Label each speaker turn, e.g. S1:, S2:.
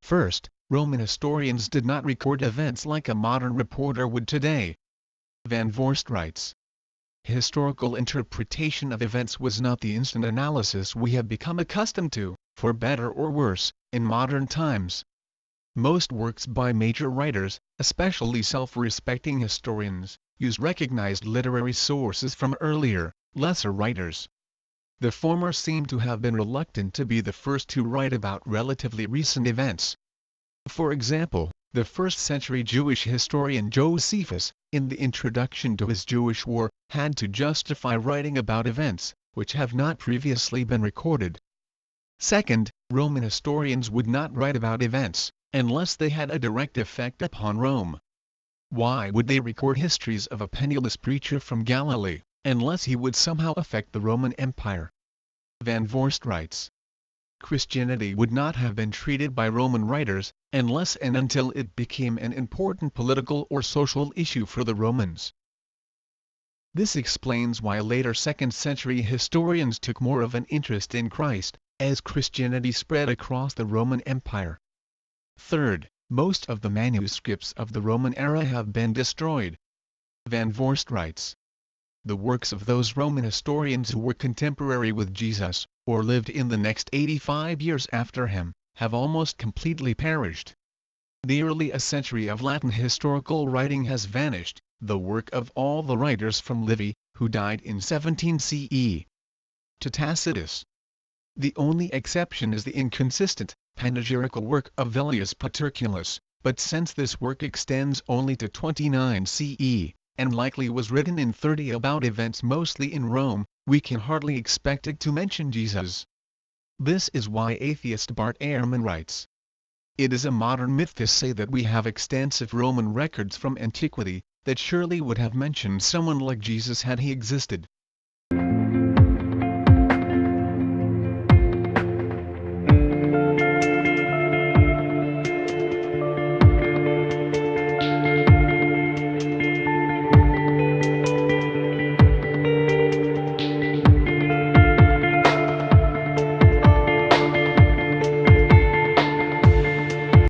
S1: First, Roman historians did not record events like a modern reporter would today. Van Voorst writes, historical interpretation of events was not the instant analysis we have become accustomed to, for better or worse, in modern times. Most works by major writers, especially self-respecting historians, use recognized literary sources from earlier, lesser writers. The former seem to have been reluctant to be the first to write about relatively recent events. For example, the first-century Jewish historian Josephus, in the introduction to his Jewish War, had to justify writing about events, which have not previously been recorded. Second, Roman historians would not write about events, unless they had a direct effect upon Rome. Why would they record histories of a penniless preacher from Galilee, unless he would somehow affect the Roman Empire? Van Voorst writes, Christianity would not have been treated by Roman writers, unless and until it became an important political or social issue for the Romans. This explains why later 2nd century historians took more of an interest in Christ, as Christianity spread across the Roman Empire. Third, most of the manuscripts of the Roman era have been destroyed. Van Voorst writes, the works of those Roman historians who were contemporary with Jesus, or lived in the next 85 years after him, have almost completely perished. Nearly a century of Latin historical writing has vanished, the work of all the writers from Livy, who died in 17 CE, to Tacitus. The only exception is the inconsistent, panegyrical work of Velleius Paterculus, but since this work extends only to 29 CE, and likely was written in 30 about events mostly in Rome, we can hardly expect it to mention Jesus. This is why atheist Bart Ehrman writes, it is a modern myth to say that we have extensive Roman records from antiquity, that surely would have mentioned someone like Jesus had he existed.